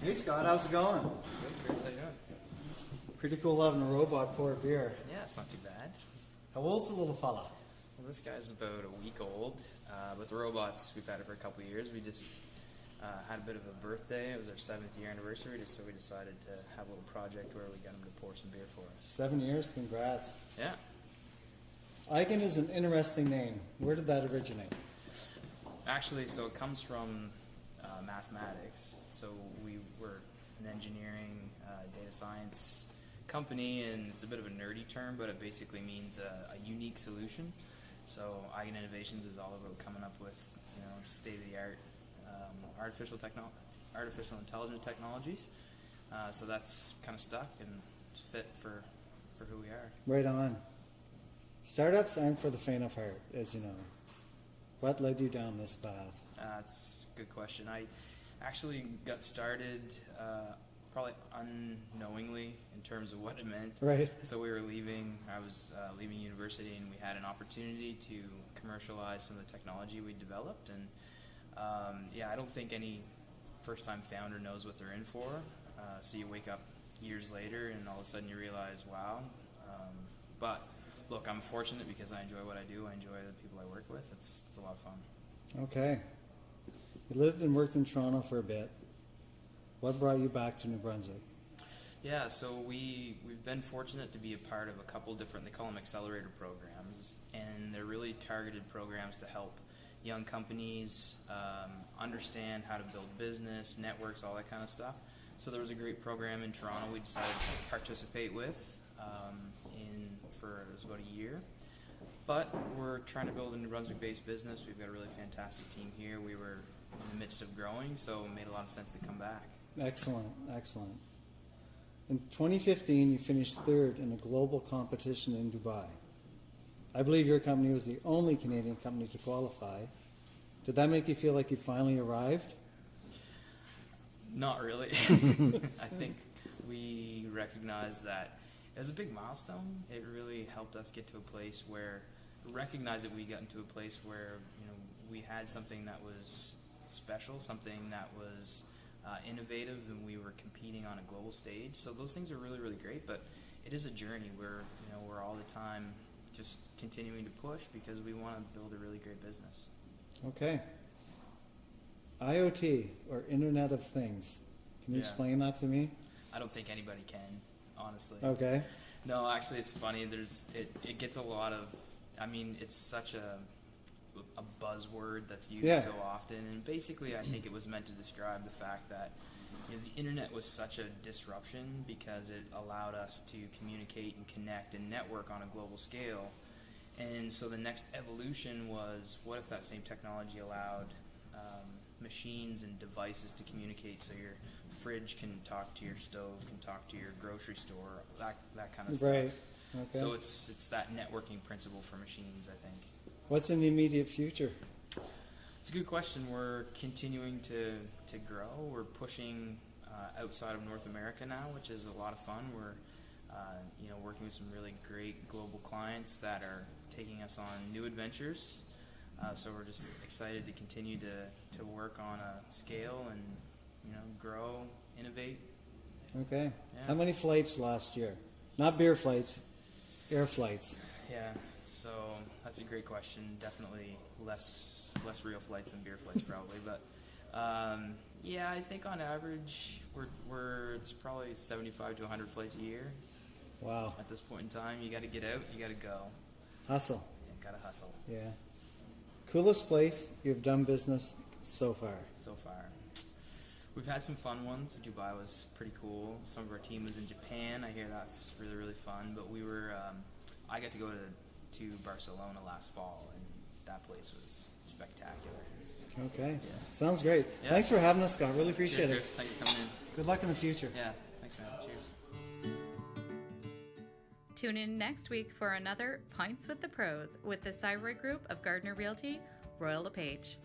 Hey Scott, how's it going? Good, Chris, how you doing? Pretty cool having a robot pour beer. Yeah, it's not too bad. How old's the little fella? Well, this guy's about a week old, but the robots, we've had it for a couple of years. We just had a bit of a birthday. It was our 7th year anniversary, so we decided to have a little project where we got him to pour some beer for us. 7 years, congrats. Yeah. Eigen is an interesting name. Where did that originate? Actually, so it comes from mathematics. So we were an engineering, data science company, and it's a bit of a nerdy term, but it basically means a unique solution. So Eigen Innovations is all about coming up with, state-of-the-art artificial intelligence technologies. So that's kind of stuck and fit for who we are. Right on. Startups aren't for the faint of heart, as you know. What led you down this path? That's a good question. I actually got started probably unknowingly in terms of what it meant. Right. So I was leaving university, and we had an opportunity to commercialize some of the technology we developed. And I don't think any first-time founder knows what they're in for. So you wake up years later, and all of a sudden you realize, wow. But look, I'm fortunate because I enjoy what I do. I enjoy the people I work with. It's a lot of fun. Okay. You lived and worked in Toronto for a bit. What brought you back to New Brunswick? Yeah, so we've been fortunate to be a part of a couple different, they call them accelerator programs, and they're really targeted programs to help young companies understand how to build business, networks, all that kind of stuff. So there was a great program in Toronto we decided to participate with it was about a year. But we're trying to build a New Brunswick-based business. We've got a really fantastic team here. We were in the midst of growing, so it made a lot of sense to come back. Excellent, excellent. In 2015, you finished third in a global competition in Dubai. I believe your company was the only Canadian company to qualify. Did that make you feel like you finally arrived? Not really. I think we recognized that it was a big milestone. It really helped us get to a place where, recognize that we got into a place where, we had something that was special, something that was innovative, and we were competing on a global stage. So those things are really, really great, but it is a journey where, we're all the time just continuing to push because we want to build a really great business. Okay. IoT, or Internet of Things. Can you explain that to me? I don't think anybody can, honestly. Okay. No, actually, it's funny. It gets a lot of, it's such a buzzword that's used so often, and basically I think it was meant to describe the fact that the internet was such a disruption because it allowed us to communicate and connect and network on a global scale. And so the next evolution was, what if that same technology allowed machines and devices to communicate, so your fridge can talk to your stove, can talk to your grocery store, that kind of stuff. Right. Okay. So it's that networking principle for machines, I think. What's in the immediate future? It's a good question. We're continuing to grow. We're pushing outside of North America now, which is a lot of fun. We're working with some really great global clients that are taking us on new adventures. So we're just excited to continue to work on a scale and grow, innovate. Okay. Yeah. How many flights last year? Not beer flights, air flights. Yeah. So that's a great question. Definitely less real flights than beer flights, probably. But I think on average it's probably 75 to 100 flights a year. Wow. At this point in time, you got to get out. You got to go. Hustle. You got to hustle. Yeah. Coolest place you've done business so far? So far, we've had some fun ones. Dubai was pretty cool. Some of our team was in Japan. I hear that's really, really fun. But we were. I got to go to Barcelona last fall, and that place was spectacular. Okay. Yeah. Sounds great. Yeah. Thanks for having us, Scott. Really appreciate Cheers, it. Chris. Thanks for coming in. Good luck in the future. Yeah. Thanks, man. Cheers. Tune in next week for another Pints with the Pros with the Cyroy Group of Gardner Realty, Royal LePage.